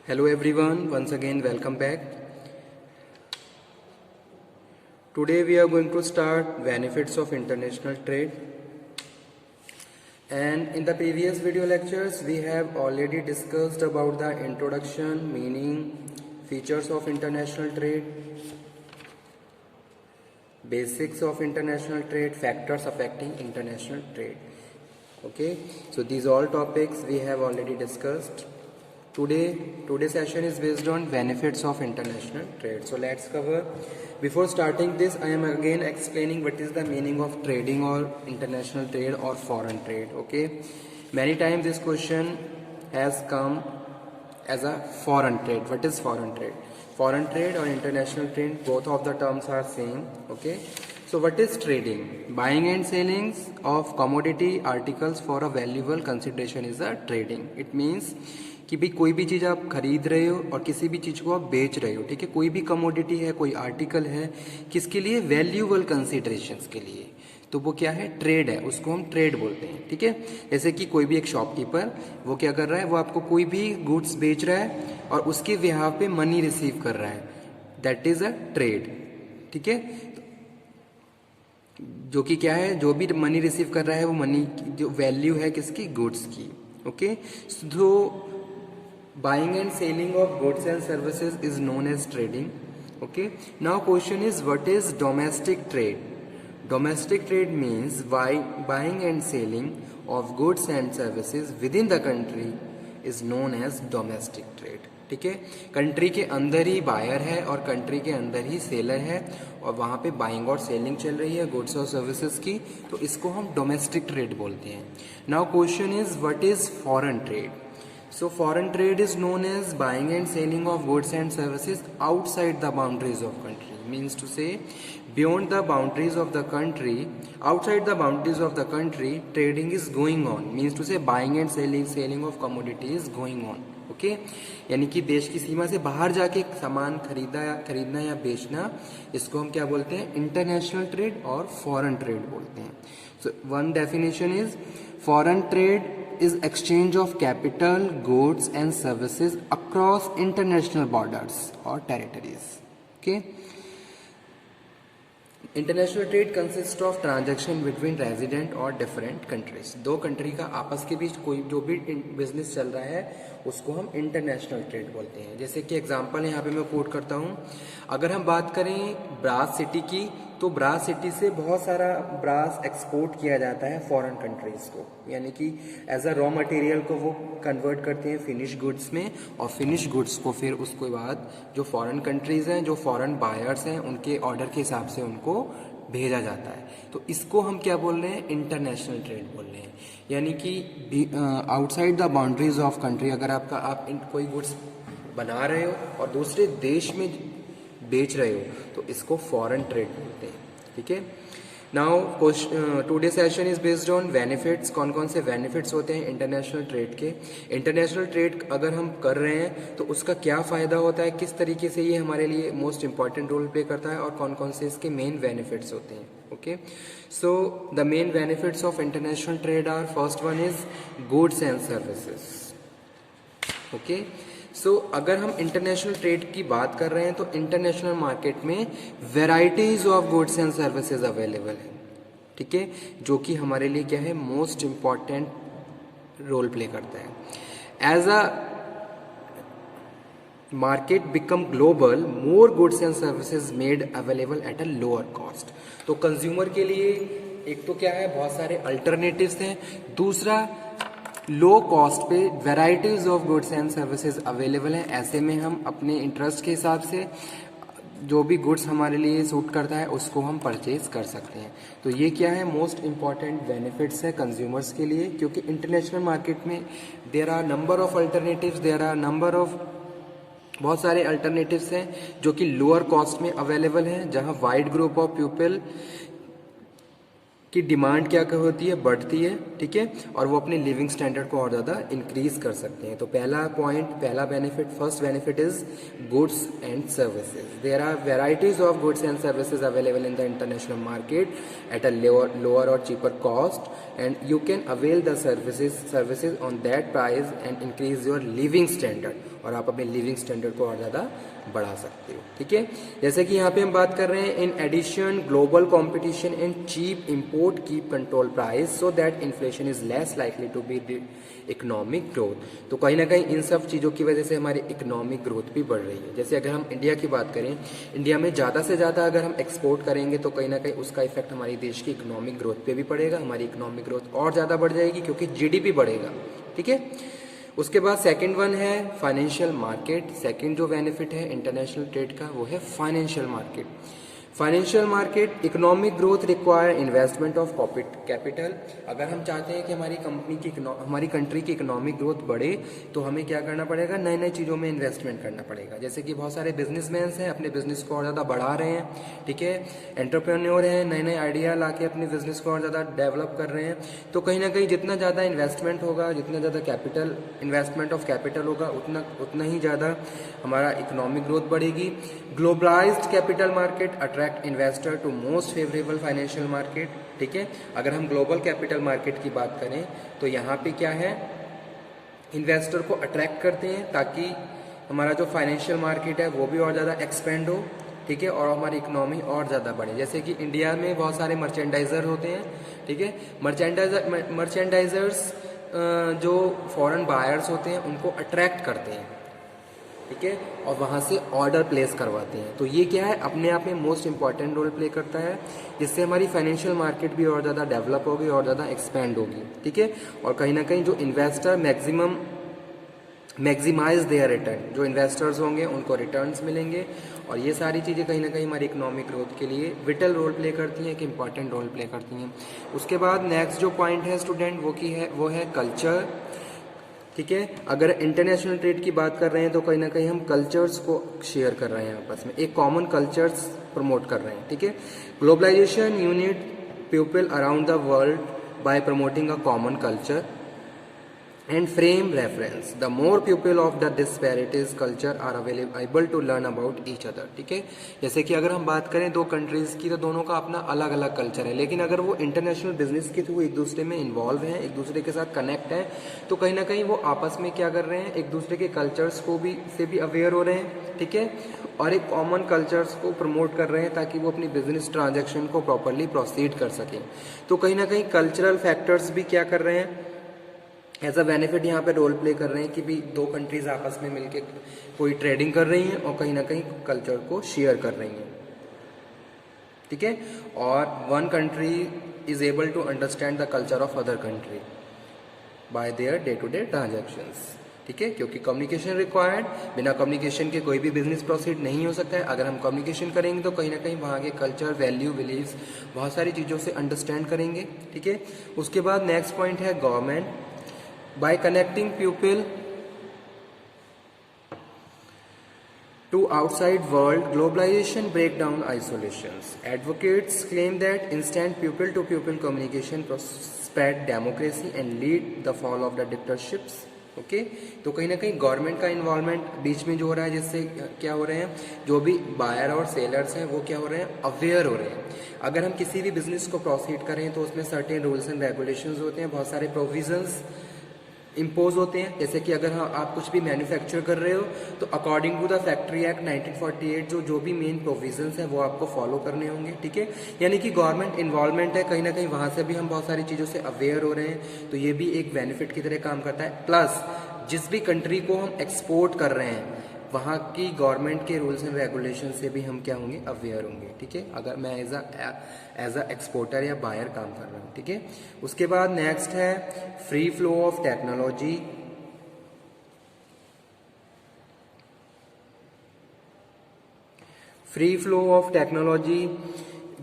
Hello everyone, once again welcome back. Today we are going to start benefits of international trade. And in the previous video lectures we have already discussed about the introduction, meaning, features of international trade, basics of international trade, factors affecting international trade. Okay, so these all topics we have already discussed. Today's session is based on benefits of international trade. So let's cover. Before starting this, I am again explaining what is the meaning of trading or international trade or foreign trade. Okay, many times this question has come as a foreign trade. What is foreign trade? Foreign trade or international trade, both of the terms are same. Okay, so what is trading? Buying and selling of commodity articles for a valuable consideration is a trading. It means कि भाई कोई भी चीज़ आप खरीद रहे हो और किसी भी चीज़ को आप बेच रहे हो, ठीक है, कोई भी कमोडिटी है, कोई आर्टिकल है, किसके लिए? वैल्यूएबल कंसिडरेशंस के लिए, तो वो क्या है? ट्रेड है, उसको हम ट्रेड बोलते हैं, ठीक है। जैसे कि कोई भी एक शॉपकीपर वो क्या कर रहा है, वो आपको कोई भी गुड्स बेच रहा है और उसके बिहाफ पे मनी रिसीव कर रहा है, दैट इज अ ट्रेड, ठीक है। जो कि क्या है, जो भी मनी रिसीव कर रहा है वो मनी की जो वैल्यू है किसकी? गुड्स की। Okay, so buying and selling of goods and services is known as trading. Okay, now question is, what is domestic trade? Domestic trade means buying and selling of goods and services within the country is known as domestic trade. ठीक है, country के अंदर ही buyer है और country के अंदर ही seller है और वहाँ पे बाइंग और सेलिंग चल रही है गुड्स और सर्विसेज की, तो इसको हम डोमेस्टिक ट्रेड बोलते हैं। Now question is, what is foreign trade? So foreign trade is known as buying and selling of goods and services outside the boundaries of country. Means to say, beyond the boundaries of the country, outside the boundaries of the country, trading is going on. Means to say, buying and selling of commodity is going on. Okay, यानी कि देश की सीमा से बाहर जाके सामान खरीदना या बेचना, इसको हम क्या बोलते हैं? इंटरनेशनल ट्रेड और फॉरेन ट्रेड बोलते हैं। So one definition is, foreign trade is exchange of capital, goods and services across international borders or territories. Okay, international trade consist of transaction between resident और डिफरेंट कंट्रीज। दो country का आपस के बीच कोई जो भी बिजनेस चल रहा है उसको हम इंटरनेशनल ट्रेड बोलते हैं। जैसे कि एग्जांपल यहाँ पे मैं कोट करता हूँ, अगर हम बात करें ब्रास सिटी की, तो ब्रास सिटी से बहुत सारा ब्रास एक्सपोर्ट किया जाता है फॉरेन कंट्रीज को, यानी कि एज अ रॉ मटेरियल को वो कन्वर्ट करते हैं फिनिश गुड्स में, और फिनिश गुड्स को फिर उसके बाद जो फॉरेन कंट्रीज हैं, जो फॉरेन बायर्स हैं, उनके ऑर्डर के हिसाब से उनको भेजा जाता है। तो इसको हम क्या बोल रहे हैं? इंटरनेशनल ट्रेड बोल रहे हैं। यानी कि outside the boundaries of country, अगर आप कोई गुड्स बना रहे हो और दूसरे देश में बेच रहे हो तो इसको फॉरेन ट्रेड बोलते हैं, ठीक है। Now today session is based on benefits. कौन कौन से बेनिफिट्स होते हैं इंटरनेशनल ट्रेड के? इंटरनेशनल ट्रेड अगर हम कर रहे हैं तो उसका क्या फ़ायदा होता है, किस तरीके से ये हमारे लिए मोस्ट इंपॉर्टेंट रोल प्ले करता है और कौन कौन से इसके मेन बेनिफिट्स होते हैं। Okay, so the main benefits of international trade are, first one is goods and services. Okay, so अगर हम इंटरनेशनल ट्रेड की बात कर रहे हैं तो इंटरनेशनल मार्केट में varieties of goods and services available है, ठीक है, जो कि हमारे लिए क्या है? मोस्ट इंपॉर्टेंट रोल प्ले करता है। As a market become global, more goods and services made available at a lower cost. तो कंज्यूमर के लिए एक तो क्या है, बहुत सारे अल्टरनेटिव्स हैं, दूसरा लो कॉस्ट पे varieties of goods and services available हैं। ऐसे में हम अपने इंटरेस्ट के हिसाब से जो भी गुड्स हमारे लिए सूट करता है उसको हम परचेज कर सकते हैं। तो ये क्या है? मोस्ट इंपॉर्टेंट बेनिफिट्स है कंज्यूमर्स के लिए, क्योंकि इंटरनेशनल मार्केट में there are number of alternatives, there are number of बहुत सारे अल्टरनेटिव्स हैं जो कि लोअर कॉस्ट में अवेलेबल हैं, जहां वाइड ग्रुप ऑफ पीपल की डिमांड क्या क्या होती है, बढ़ती है, ठीक है, और वो अपने लिविंग स्टैंडर्ड को और ज़्यादा इंक्रीज कर सकते हैं। तो पहला पॉइंट, पहला benefit, first benefit is goods and services. There are varieties of goods and services available in the international market at a lower और cheaper cost, and you can avail the services on that price and increase your living standard, और आप अपने living standard को और ज़्यादा बढ़ा सकते हो, ठीक है। जैसे कि यहाँ पे हम बात कर रहे हैं, in addition global competition and cheap import keep control price so that inflation is less likely to be economic growth. तो कहीं ना कहीं इन सब चीज़ों की वजह से हमारी इकोनॉमिक ग्रोथ भी बढ़ रही है। जैसे अगर हम इंडिया की बात करें, इंडिया में ज़्यादा से ज़्यादा अगर हम एक्सपोर्ट करेंगे तो कहीं ना कहीं उसका इफेक्ट हमारे देश की इकोनॉमिक ग्रोथ पे भी पड़ेगा, हमारी इकोनॉमिक ग्रोथ और ज़्यादा बढ़ जाएगी क्योंकि जीडीपी बढ़ेगा, ठीक है। उसके बाद सेकंड वन है फाइनेंशियल मार्केट। सेकंड जो बेनिफिट है इंटरनेशनल ट्रेड का वो है financial market. Financial market, economic growth require investment of capital. अगर हम चाहते हैं कि हमारी कंट्री की इकोनॉमिक ग्रोथ बढ़े तो हमें क्या करना पड़ेगा, नए नए चीज़ों में इन्वेस्टमेंट करना पड़ेगा। जैसे कि बहुत सारे बिजनेसमैन हैं, अपने बिजनेस को और ज़्यादा बढ़ा रहे हैं, ठीक है, एंटरप्रेन्योर हैं, नए नए आइडिया ला के अपने बिजनेस को और ज़्यादा डेवलप कर रहे हैं। तो कहीं ना कहीं जितना ज़्यादा इन्वेस्टमेंट होगा, जितना ज़्यादा इन्वेस्टमेंट ऑफ कैपिटल होगा, उतना ही ज़्यादा हमारा इकोनॉमिक ग्रोथ बढ़ेगी। Globalized capital market attract investor to most favourable financial market, ठीक है। अगर हम ग्लोबल कैपिटल मार्केट की बात करें तो यहाँ पे क्या है, इन्वेस्टर को अट्रैक्ट करते हैं ताकि हमारा जो फाइनेंशियल मार्केट है वो भी और ज़्यादा एक्सपेंड हो, ठीक है, और हमारी इकोनॉमी और ज़्यादा बढ़े। जैसे कि इंडिया में बहुत सारे मर्चेंडाइजर होते हैं, ठीक है, मर्चेंडाइजर्स जो फॉरेन बायर्स होते हैं उनको अट्रैक्ट करते हैं, ठीक है, और वहाँ से ऑर्डर प्लेस करवाते हैं। तो ये क्या है, अपने आप में मोस्ट इंपॉर्टेंट रोल प्ले करता है, जिससे हमारी फाइनेंशियल मार्केट भी और ज़्यादा डेवलप होगी और ज़्यादा एक्सपेंड होगी, ठीक है। और कहीं ना कहीं जो इन्वेस्टर मैक्सिमाइज देयर रिटर्न, जो इन्वेस्टर्स होंगे उनको रिटर्न्स मिलेंगे, और ये सारी चीज़ें कहीं ना कहीं हमारी इकोनॉमिक ग्रोथ के लिए विटल रोल प्ले करती हैं, एक इंपॉर्टेंट रोल प्ले करती हैं। उसके बाद नेक्स्ट जो पॉइंट है स्टूडेंट वो है कल्चर, ठीक है। अगर इंटरनेशनल ट्रेड की बात कर रहे हैं तो कहीं ना कहीं हम कल्चर्स को शेयर कर रहे हैं आपस में, एक कॉमन कल्चर्स प्रमोट कर रहे हैं, ठीक है। Globalization unite people around the world by promoting a common culture and frame reference. The more people of the disparities culture are able to learn about each other, ठीक है। जैसे कि अगर हम बात करें दो कंट्रीज की तो दोनों का अपना अलग अलग कल्चर है, लेकिन अगर वो इंटरनेशनल बिजनेस के थ्रू एक दूसरे में इन्वॉल्व हैं, एक दूसरे के साथ कनेक्ट हैं, तो कहीं ना कहीं वो आपस में क्या कर रहे हैं, एक दूसरे के कल्चर्स को से भी अवेयर हो रहे हैं, ठीक है, और एक कॉमन कल्चर्स को प्रमोट कर रहे हैं ताकि वो अपनी बिजनेस ट्रांजैक्शन को प्रॉपरली प्रोसीड कर सकें। तो कहीं ना कहीं कल्चरल फैक्टर्स भी क्या कर रहे हैं, एज अ बेनिफिट यहाँ पे रोल प्ले कर रहे हैं कि भी दो कंट्रीज आपस में मिलके कोई ट्रेडिंग कर रही हैं और कहीं ना कहीं कल्चर को शेयर कर रही हैं, ठीक है। और one country is able to understand the culture of other country by their day to day transactions, ठीक है, क्योंकि कम्युनिकेशन रिक्वायर्ड, बिना कम्युनिकेशन के कोई भी बिजनेस प्रोसीड नहीं हो सकता है। अगर हम कम्युनिकेशन करेंगे तो कहीं ना कहीं वहाँ के कल्चर, वैल्यू, बिलीव्स, बहुत सारी चीज़ों से अंडरस्टैंड करेंगे, ठीक है। उसके बाद नेक्स्ट पॉइंट है government. By connecting people to outside world, globalization break down isolations. Advocates claim that instant people-to-people communication spread democracy and lead the fall of the dictatorships. Okay तो कहीं ना कहीं गवर्नमेंट का इन्वॉल्वमेंट बीच में जो हो रहा है, जिससे क्या हो रहे हैं, जो भी बायर और सेलर्स हैं वो क्या हो रहे हैं, अवेयर हो रहे हैं। अगर हम किसी भी बिजनेस को प्रोसीड करें तो उसमें सर्टेन रूल्स एंड रेगुलेशंस होते हैं, बहुत सारे प्रोविजंस इम्पोज होते हैं। जैसे कि अगर आप कुछ भी मैन्युफैक्चर कर रहे हो तो according to the factory act 1948 जो भी मेन प्रोविजंस हैं वो आपको फॉलो करने होंगे, ठीक है। यानी कि गवर्नमेंट इन्वॉल्वमेंट है, कहीं ना कहीं वहाँ से भी हम बहुत सारी चीज़ों से अवेयर हो रहे हैं, तो ये भी एक बेनिफिट की तरह काम करता है। प्लस जिस भी कंट्री को हम एक्सपोर्ट कर रहे हैं वहाँ की गवर्नमेंट के रूल्स एंड रेगुलेशन से भी हम क्या होंगे, अवेयर होंगे, ठीक है, अगर मैं एज अ एक्सपोर्टर या बायर काम कर रहा हूँ, ठीक है। उसके बाद नेक्स्ट है free flow of technology. Free flow of technology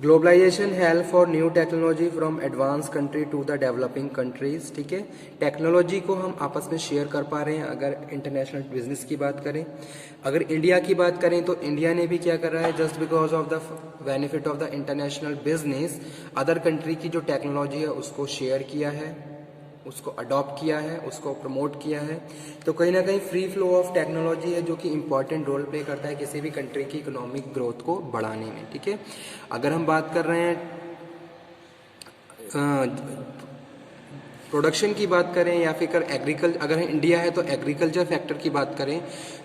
globalization help for new technology from advance country to the developing countries, ठीक है। टेक्नोलॉजी को हम आपस में शेयर कर पा रहे हैं। अगर इंटरनेशनल बिजनेस की बात करें, अगर इंडिया की बात करें तो इंडिया ने भी क्या कर रहा है, just because of the benefit of the international business, other country की जो टेक्नोलॉजी है उसको शेयर किया है, उसको अडॉप्ट किया है, उसको प्रमोट किया है। तो कहीं ना कहीं फ्री फ्लो ऑफ टेक्नोलॉजी है जो कि इंपॉर्टेंट रोल प्ले करता है किसी भी कंट्री की इकोनॉमिक ग्रोथ को बढ़ाने में, ठीक है। अगर हम बात कर रहे हैं प्रोडक्शन की बात करें या फिर अगर इंडिया है तो एग्रीकल्चर फैक्टर की बात करें,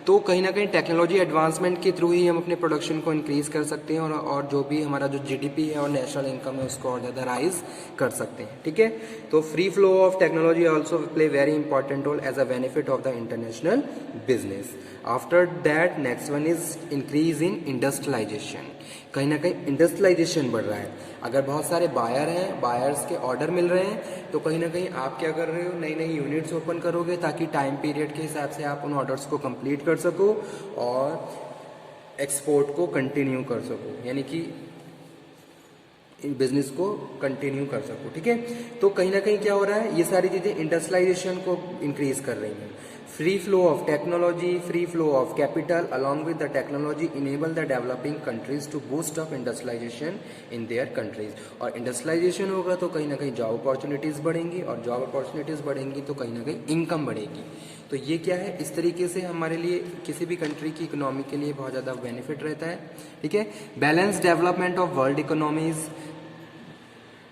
तो कहीं ना कहीं टेक्नोलॉजी एडवांसमेंट के थ्रू ही हम अपने प्रोडक्शन को इंक्रीज कर सकते हैं और जो भी हमारा जो जीडीपी है और नेशनल इनकम है उसको और ज़्यादा राइज कर सकते हैं, ठीक है। तो free flow of technology also play very important role as a benefit of the international business. After that next one is increase in industrialization. कहीं ना कहीं इंडस्ट्रियलाइजेशन बढ़ रहा है। अगर बहुत सारे बायर हैं, बायर्स के ऑर्डर मिल रहे हैं, तो कहीं ना कहीं आप क्या कर रहे हो, नई नई यूनिट्स ओपन करोगे ताकि टाइम पीरियड के हिसाब से आप उन ऑर्डर्स को कंप्लीट कर सको और एक्सपोर्ट को कंटिन्यू कर सको, यानी कि बिजनेस को कंटिन्यू कर सको, ठीक है। तो कहीं ना कहीं क्या हो रहा है, ये सारी चीज़ें इंडस्ट्रियलाइजेशन को इंक्रीज कर रही हैं। Free flow of technology, free flow of capital along with the technology enable the developing countries to boost up industrialization in their countries. और इंडस्ट्रियलाइजेशन होगा तो कहीं ना कहीं जॉब अपॉर्चुनिटीज़ बढ़ेंगी, और जॉब अपॉर्चुनिटीज़ बढ़ेंगी तो कहीं ना कहीं इनकम बढ़ेगी। तो ये क्या है, इस तरीके से हमारे लिए किसी भी कंट्री की इकोनॉमी के लिए बहुत ज़्यादा बेनिफिट रहता है, ठीक है। Balance development of world economies,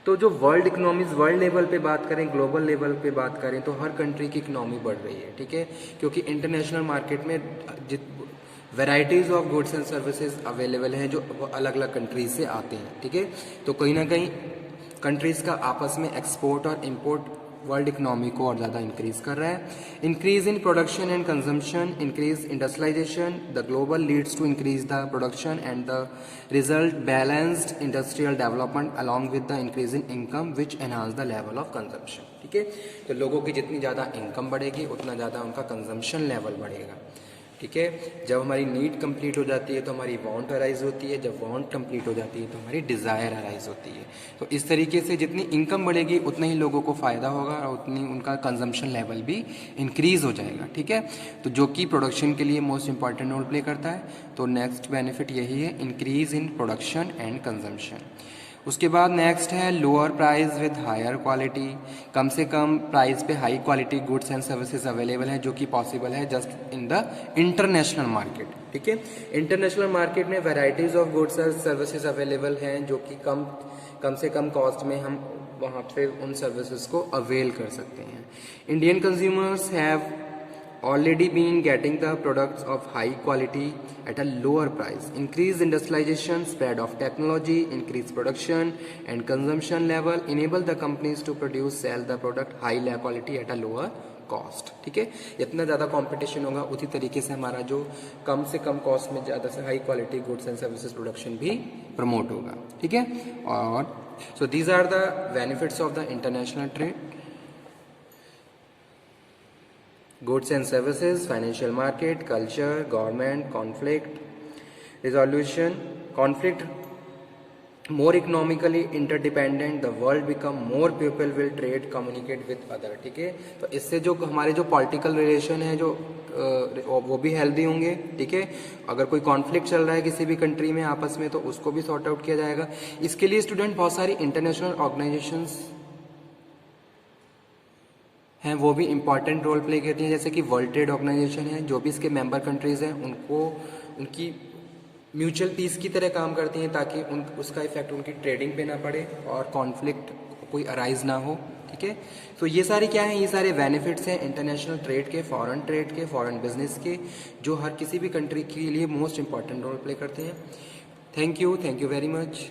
तो जो वर्ल्ड इकोनॉमीज वर्ल्ड लेवल पे बात करें, ग्लोबल लेवल पे बात करें, तो हर कंट्री की इकोनॉमी बढ़ रही है, ठीक है। क्योंकि इंटरनेशनल मार्केट में varieties of goods and services available हैं जो अलग अलग कंट्रीज से आते हैं, ठीक है। तो कहीं ना कहीं कंट्रीज का आपस में एक्सपोर्ट और इम्पोर्ट वर्ल्ड इकोनॉमी को और ज़्यादा इंक्रीज कर रहा है। Increase in production and consumption, increase industrialization, the global leads to increase the production and the result balanced industrial development along with the increase in income which enhance the level of consumption, ठीक है। तो लोगों की जितनी ज़्यादा income बढ़ेगी उतना ज़्यादा उनका कंजम्पशन लेवल बढ़ेगा, ठीक है। जब हमारी नीड कंप्लीट हो जाती है तो हमारी वांट अराइज होती है, जब वांट कंप्लीट हो जाती है तो हमारी डिज़ायर अराइज होती है। तो इस तरीके से जितनी इनकम बढ़ेगी उतना ही लोगों को फ़ायदा होगा और उतनी उनका कंजम्पशन लेवल भी इंक्रीज़ हो जाएगा, ठीक है। तो जो कि प्रोडक्शन के लिए मोस्ट इंपॉर्टेंट रोल प्ले करता है। तो नेक्स्ट बेनिफिट यही है, increase in production and consumption. उसके बाद नेक्स्ट है lower price with higher quality. कम से कम प्राइस पे high quality goods and services available है जो कि पॉसिबल है just in the international market, ठीक है। इंटरनेशनल मार्केट में varieties of goods and services available हैं जो कि कम से कम कॉस्ट में हम वहाँ पे उन सर्विसेज को अवेल कर सकते हैं। Indian consumers have already been getting the products of high quality at a lower price. Increased industrialization, spread of technology, increased production and consumption level enable the companies to sell the product high quality at a lower cost, ठीक है। जितना ज़्यादा competition होगा उसी तरीके से हमारा जो कम से कम कॉस्ट में ज़्यादा से high quality goods and services production भी प्रमोट होगा, ठीक है। और so these are the benefits of the international trade. Goods and services, financial market, culture, government, conflict resolution, conflict more economically interdependent, the world become more people will trade, communicate with other, ठीक है। तो इससे जो हमारे जो political relation है जो वो भी हेल्दी होंगे, ठीक है। अगर कोई कॉन्फ्लिक्ट चल रहा है किसी भी कंट्री में आपस में तो उसको भी सॉर्ट आउट किया जाएगा। इसके लिए स्टूडेंट बहुत सारी इंटरनेशनल ऑर्गेनाइजेशंस हैं वो भी इम्पॉर्टेंट रोल प्ले करती हैं, जैसे कि वर्ल्ड ट्रेड ऑर्गेनाइजेशन है, जो भी इसके मेंबर कंट्रीज़ हैं उनको उनकी म्यूचुअल पीस की तरह काम करती हैं ताकि उसका इफेक्ट उनकी ट्रेडिंग पे ना पड़े और कॉन्फ्लिक्ट कोई अराइज ना हो, ठीक है। तो ये सारे क्या हैं, ये सारे बेनिफिट्स हैं इंटरनेशनल ट्रेड के, फॉरेन बिजनेस के, जो हर किसी भी कंट्री के लिए मोस्ट इंपॉर्टेंट रोल प्ले करते हैं। Thank you very much.